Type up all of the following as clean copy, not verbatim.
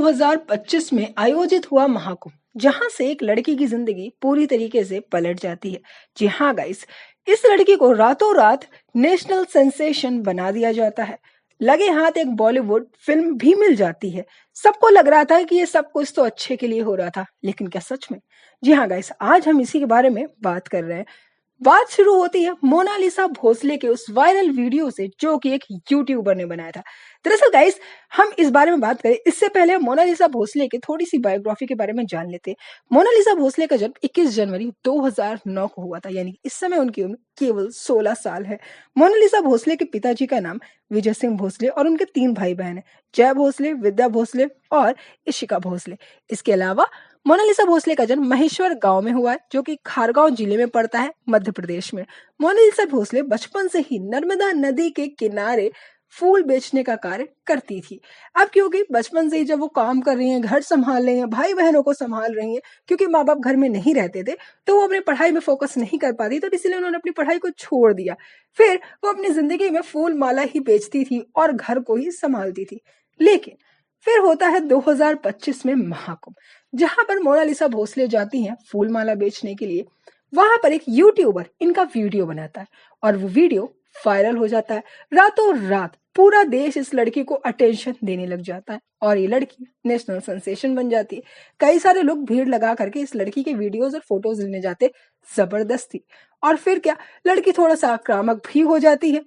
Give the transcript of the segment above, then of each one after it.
2025 में आयोजित हुआ महाकुंभ, जहां से एक लड़की की जिंदगी पूरी तरीके से पलट जाती है। जी हाँ गाइस, इस लड़की को रातों रात नेशनल सेंसेशन बना दिया जाता है। लगे हाथ एक बॉलीवुड फिल्म भी मिल जाती है। सबको लग रहा था कि ये सब कुछ तो अच्छे के लिए हो रहा था, लेकिन क्या सच में? जी हाँ गाइस, आज हम इसी के बारे में बात कर रहे हैं। बात शुरू होती है मोनालिसा भोसले के उस वायरल वीडियो से, जो कि एक यूट्यूबर ने बनाया था। दरअसल गाइस, हम इस बारे में बात करें इससे पहले मोनालिसा भोसले की थोड़ी सी बायोग्राफी के बारे में जान लेते हैं। मोनालिसा भोसले का जन्म 21 जनवरी 2009 को हुआ था, यानी कि इस समय उनकी उम्र केवल 16 साल है। मोनालिसा भोसले के पिताजी का नाम विजय सिंह भोसले और उनके 3 भाई बहन हैं, जय भोसले, विद्या भोसले और इशिका भोसले। इसके अलावा मोनालिसा भोसले का जन्म महेश्वर गांव में हुआ है, जो कि खारगांव जिले में पड़ता है, मध्य प्रदेश में। मोनालिसा भोसले बचपन से ही नर्मदा नदी के किनारे फूल बेचने का कार्य करती थी। अब क्योंकि बचपन से ही जब वो काम कर रही हैं, घर संभाल रही हैं, भाई बहनों को संभाल रही हैं, क्योंकि माँ बाप घर में नहीं रहते थे, तो वो अपनी पढ़ाई में फोकस नहीं कर पाती, तो इसलिए उन्होंने अपनी पढ़ाई को छोड़ दिया। फिर वो अपनी जिंदगी में फूल माला ही बेचती थी और घर को ही संभालती थी। लेकिन फिर होता है 2025 में महाकुंभ, जहां पर मोनालिसा भोसले जाती हैं फूल माला बेचने के लिए। वहां पर एक यूट्यूबर इनका वीडियो बनाता है और वो वीडियो वायरल हो जाता है। रातों रात पूरा देश इस लड़की को अटेंशन देने लग जाता है और ये लड़की नेशनल सेंसेशन बन जाती है। कई सारे लोग भीड़ लगा करके इस लड़की के वीडियोस और फोटोज लेने जाते जबरदस्ती। और फिर क्या, लड़की थोड़ा सा आक्रामक भी हो जाती है,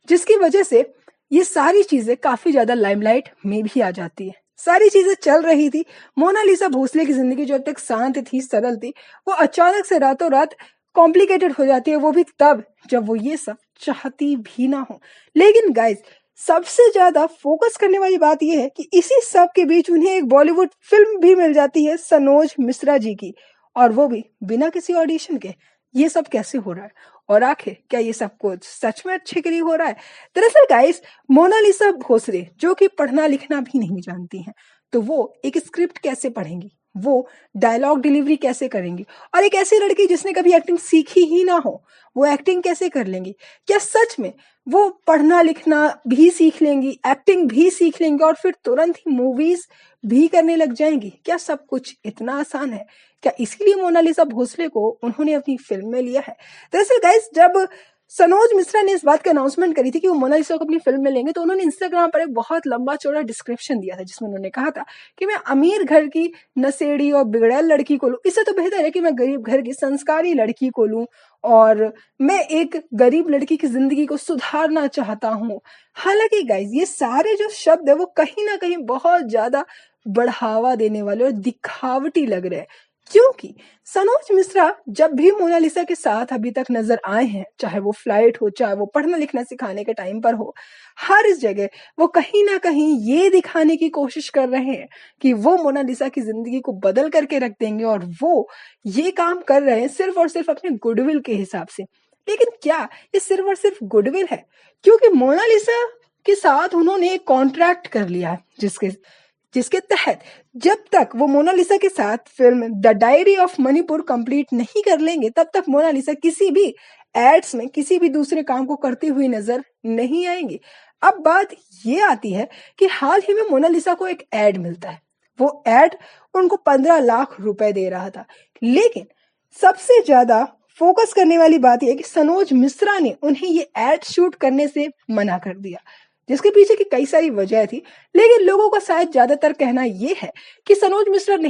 जिसकी वजह से ये सारी चीजें काफी ज्यादा लाइमलाइट में भी आ जाती है। सारी चीजें चल रही थी, मोनालिसा भोसले की जिंदगी जो अब तक शांत थी, सरल थी, वो अचानक से रातों रात कॉम्प्लिकेटेड हो जाती है। वो भी तब जब वो ये सब चाहती भी ना हो। लेकिन गाइस, सबसे ज्यादा फोकस करने वाली बात यह है कि इसी सब के बीच उन्हें एक बॉलीवुड फिल्म भी मिल जाती है सनोज मिश्रा जी की, और वो भी बिना किसी ऑडिशन के। ये सब कैसे हो रहा है और आखिर क्या ये सब कुछ सच में अच्छे के लिए हो रहा है? दरअसल गाइस, मोनालिसा भोसले जो कि पढ़ना लिखना भी नहीं जानती हैं, तो वो एक स्क्रिप्ट कैसे पढ़ेंगी, वो डायलॉग डिलीवरी कैसे करेंगी? और एक ऐसी लड़की जिसने कभी एक्टिंग सीखी ही ना हो, वो एक्टिंग कैसे कर लेंगी? क्या सच में वो पढ़ना लिखना भी सीख लेंगी, एक्टिंग भी सीख लेंगी और फिर तुरंत ही मूवीज भी करने लग जाएंगी? क्या सब कुछ इतना आसान है? क्या इसीलिए मोनालिसा भोसले को उन्होंने अपनी फिल्म में लिया है? दरअसल गाइस, जब सनोज मिश्रा ने इस बात की अनाउंसमेंट करी थी कि वो मोनालिसा को अपनी फिल्म में लेंगे, तो उन्होंने इंस्टाग्राम पर एक बहुत लंबा चौड़ा डिस्क्रिप्शन दिया था, जिसमें उन्होंने कहा था कि मैं अमीर घर की नशेड़ी और बिगड़ैल लड़की को लूं, इससे तो बेहतर है कि मैं गरीब घर की संस्कारी लड़की को लूं, और मैं एक गरीब लड़की की जिंदगी को सुधारना चाहता हूं। हालांकि गाइस, ये सारे जो शब्द है वो कहीं ना कहीं बहुत ज्यादा बढ़ावा देने वाले और दिखावटी लग रहे हैं, क्योंकि सनोज मिश्रा जब भी मोनालिसा के साथ अभी तक नजर आए हैं, चाहे वो फ्लाइट हो, चाहे वो पढ़ना लिखना सिखाने के टाइम पर हो, हर इस जगह वो कहीं ना कहीं ये दिखाने की कोशिश कर रहे हैं कि वो मोनालिसा की जिंदगी को बदल करके रख देंगे, और वो ये काम कर रहे हैं सिर्फ और सिर्फ अपने गुडविल के हिसाब से। लेकिन क्या ये सिर्फ और सिर्फ गुडविल है? क्योंकि मोनालिसा के साथ उन्होंने एक कॉन्ट्रैक्ट कर लिया है, जिसके जिसके तहत जब तक वो मोनालिसा के साथ film the diary of Manipur complete नहीं कर लेंगे, तब तक मोनालिसा किसी भी एड्स में किसी भी दूसरे काम को करती हुई नजर नहीं आएंगी। अब बात ये आती है कि हाल ही में मोनालिसा को एक एड मिलता है। वो एड उनको 15 लाख रुपए दे रहा था। लेकिन सबसे ज्यादा फोकस करने वाली बात यह है कि सनोज मिश्रा ने उन्हें ये एड शूट करने से मना कर दिया, जिसके पीछे की कई सारी वजह थी। लेकिन लोगों का शायद ज्यादातर कहना यह है कि सनोज मिश्रा ने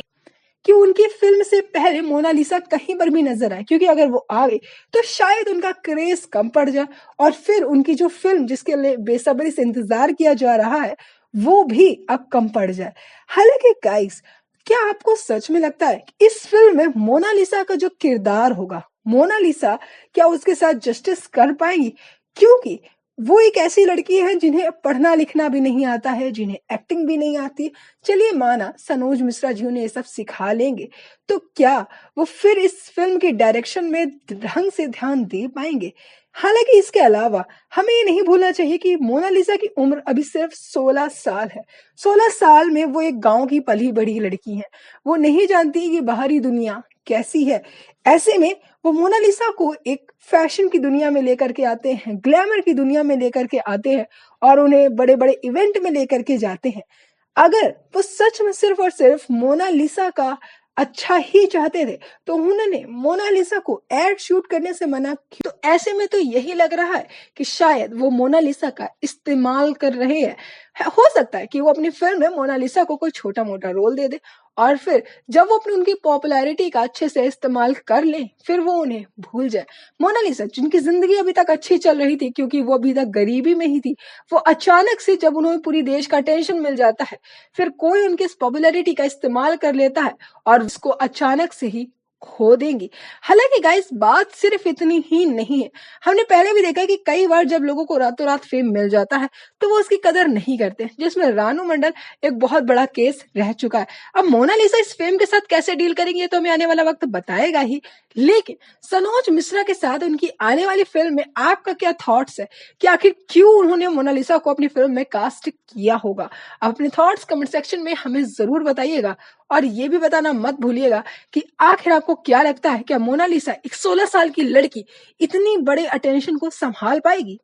कि उनकी फिल्म से पहले मोनालिसा कहीं पर भी नजर आए, क्योंकि अगर वो आ गई तो शायद उनका क्रेज कम पड़ जाए और फिर उनकी जो फिल्म जिसके लिए बेसब्री से इंतजार किया जा रहा है, वो भी अब कम पड़ जाए। हालांकि गाइस, क्या आपको सच में लगता है कि इस फिल्म में मोनालिसा का जो किरदार होगा, मोनालिसा क्या उसके साथ जस्टिस कर पाएंगी? क्योंकि वो एक ऐसी लड़की है जिन्हें पढ़ना लिखना भी नहीं आता है, जिन्हें एक्टिंग भी नहीं आती। चलिए माना सनोज मिश्रा जी उन्हें ये सब सिखा लेंगे, तो क्या वो फिर इस फिल्म के डायरेक्शन में ढंग से ध्यान दे पाएंगे? हालांकि इसके अलावा हमें ये नहीं भूलना चाहिए कि मोनालिसा की उम्र अभी सिर्फ 16 साल है। 16 साल में वो एक गांव की पली बड़ी लड़की है। वो नहीं जानती कि बाहरी दुनिया कैसी है। ऐसे में वो मोनालिसा को एक फैशन की दुनिया में लेकर के आते हैं, ग्लैमर की दुनिया में लेकर के आते हैं और उन्हें बड़े बड़े इवेंट में लेकर के जाते हैं। अगर वो सच में सिर्फ और सिर्फ मोनालिसा का अच्छा ही चाहते थे तो उन्होंने मोनालिसा को एड शूट करने से मना क्यों? तो ऐसे में तो यही लग रहा है कि शायद वो मोनालिसा का इस्तेमाल कर रहे हैं। हो सकता है कि वो अपनी फिल्म में मोनालिसा को कोई छोटा मोटा रोल दे दे और फिर जब वो अपनी उनकी पॉपुलैरिटी का अच्छे से इस्तेमाल कर ले फिर वो उन्हें भूल जाए। मोनालिसा जिनकी जिंदगी अभी तक अच्छी चल रही थी क्योंकि वो अभी तक गरीबी में ही थी, वो अचानक से जब उन्हें पूरी देश का अटेंशन मिल जाता है फिर कोई उनकी इस पॉपुलैरिटी का इस्तेमाल कर लेता है और उसको अचानक से ही खो देंगी। हालांकि गाइस बात सिर्फ इतनी ही नहीं है, हमने पहले भी देखा है कि कई बार जब लोगों को रातों रात फेम मिल जाता है तो वो उसकी कदर नहीं करते, जिसमें रानू मंडल एक बहुत बड़ा केस रह चुका है। अब मोनालिसा इस फेम के साथ कैसे डील करेंगे ये तो हमें आने वाला वक्त बताएगा ही, लेकिन सनोज मिश्रा के साथ उनकी आने वाली फिल्म में आपका क्या थॉट्स है कि आखिर क्यों उन्होंने मोनालिसा को अपनी फिल्म में कास्ट किया होगा? अपने थॉट्स कमेंट सेक्शन में हमें जरूर बताइएगा और ये भी बताना मत भूलिएगा कि आखिर आपको क्या लगता है, क्या मोनालिसा एक 16 साल की लड़की इतनी बड़े अटेंशन को संभाल पाएगी?